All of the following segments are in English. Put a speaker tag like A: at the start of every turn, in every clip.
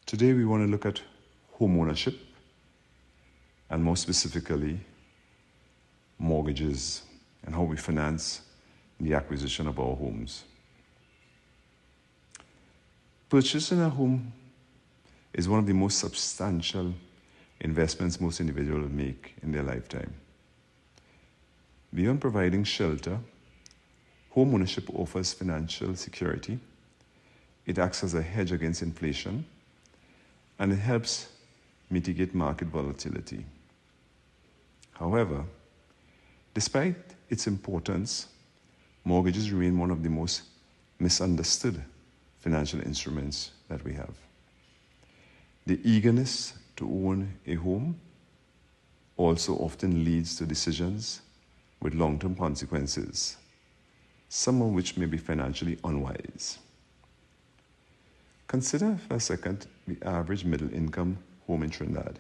A: Today we want to look at home ownership and more specifically mortgages and how we finance the acquisition of our homes. Purchasing a home is one of the most substantial investments most individuals make in their lifetime. Beyond providing shelter, home ownership offers financial security. It acts as a hedge against inflation, and it helps mitigate market volatility. However, despite its importance, mortgages remain one of the most misunderstood financial instruments that we have. The eagerness to own a home also often leads to decisions with long-term consequences, some of which may be financially unwise. Consider for a second the average middle-income home in Trinidad,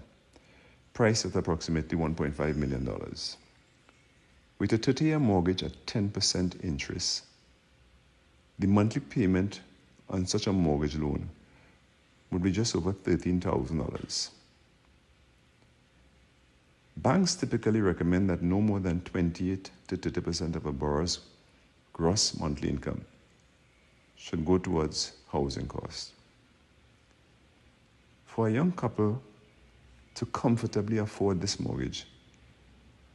A: priced at approximately $1.5 million. With a 30-year mortgage at 10% interest, the monthly payment on such a mortgage loan would be just over $13,000. Banks typically recommend that no more than 28 to 30% of a borrower's gross monthly income should go towards housing costs. For a young couple to comfortably afford this mortgage,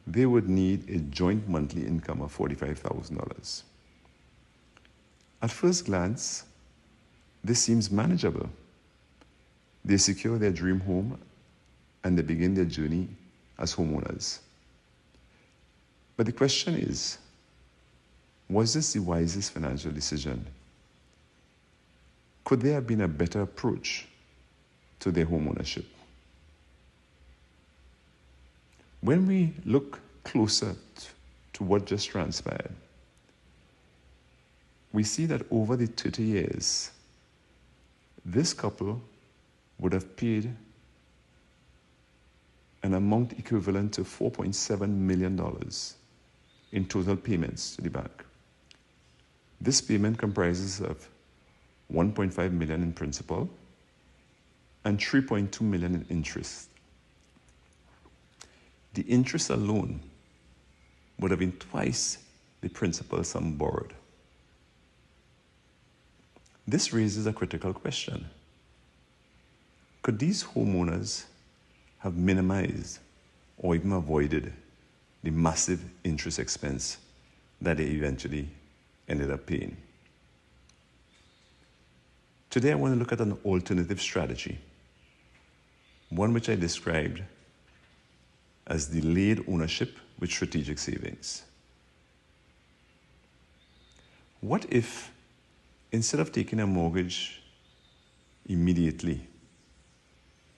A: they would need a joint monthly income of $45,000. At first glance, this seems manageable. They secure their dream home and they begin their journey as homeowners. But the question is, was this the wisest financial decision? Could there have been a better approach to their home ownership? When we look closer to what just transpired, we see that over the 30 years, this couple would have paid an amount equivalent to $4.7 million in total payments to the bank. This payment comprises of $1.5 million in principal and $3.2 million in interest. The interest alone would have been twice the principal sum borrowed. This raises a critical question. Could these homeowners have minimized or even avoided the massive interest expense that they eventually ended up paying? Today I want to look at an alternative strategy, one which I described as delayed ownership with strategic savings. What if, instead of taking a mortgage immediately,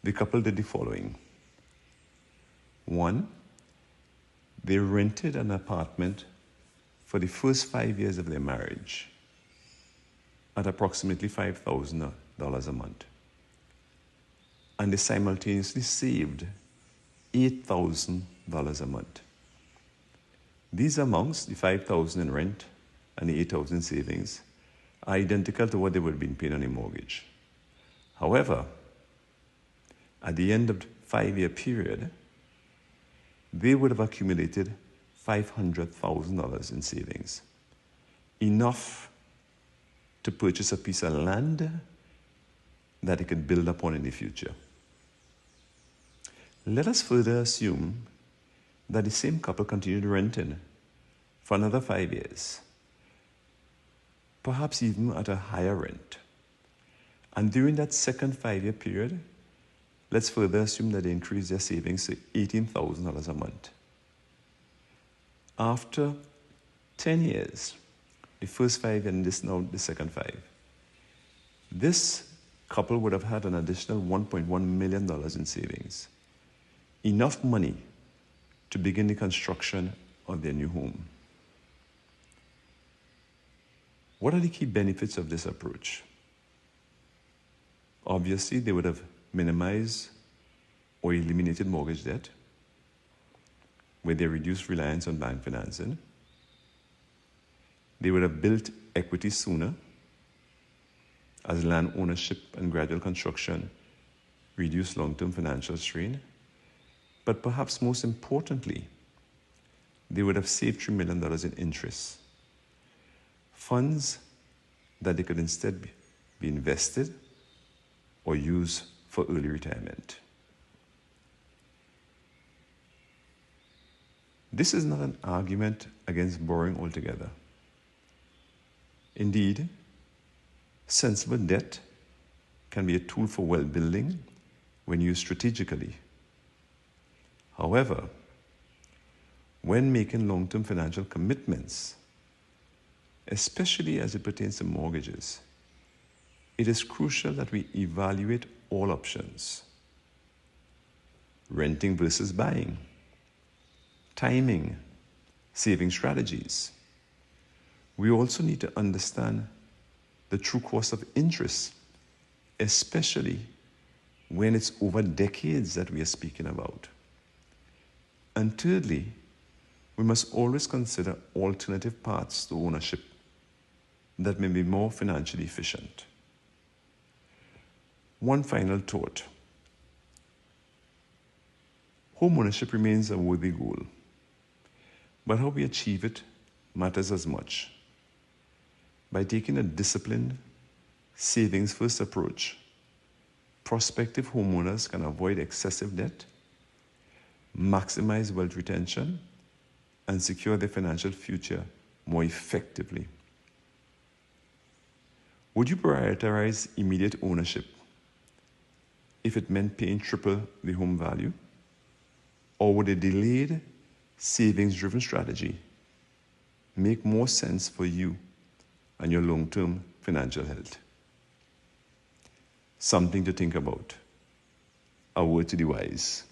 A: the couple did the following? One, they rented an apartment for the first 5 years of their marriage at approximately $5,000 a month. And they simultaneously saved $8,000 a month. These amounts, the $5,000 in rent and the $8,000 savings, are identical to what they would have been paying on a mortgage. However, at the end of the 5-year period, they would have accumulated $500,000 in savings, enough to purchase a piece of land that they could build upon in the future. Let us further assume that the same couple continued renting for another 5 years, perhaps even at a higher rent. And during that second 5-year period, let's further assume that they increased their savings to $18,000 a month. After 10 years, the first 5 and this now the second 5, this couple would have had an additional $1.1 million in savings, enough money to begin the construction of their new home. What are the key benefits of this approach? Obviously, they would have minimized or eliminated mortgage debt, where they reduced reliance on bank financing. They would have built equity sooner, as land ownership and gradual construction reduce long-term financial strain. But perhaps most importantly, they would have saved $3 million in interest, funds that they could instead be invested or used for early retirement. This is not an argument against borrowing altogether. Indeed, sensible debt can be a tool for wealth building when used strategically. However, when making long-term financial commitments, especially as it pertains to mortgages, it is crucial that we evaluate all options: renting versus buying, timing, saving strategies. We also need to understand the true cost of interest, especially when it's over decades that we are speaking about. And thirdly, we must always consider alternative paths to ownership that may be more financially efficient. One final thought. Home ownership remains a worthy goal, but how we achieve it matters as much. By taking a disciplined, savings-first approach, prospective homeowners can avoid excessive debt, maximize wealth retention, and secure their financial future more effectively. Would you prioritize immediate ownership if it meant paying triple the home value? Or would a delayed, savings-driven strategy make more sense for you and your long-term financial health? Something to think about. A word to the wise.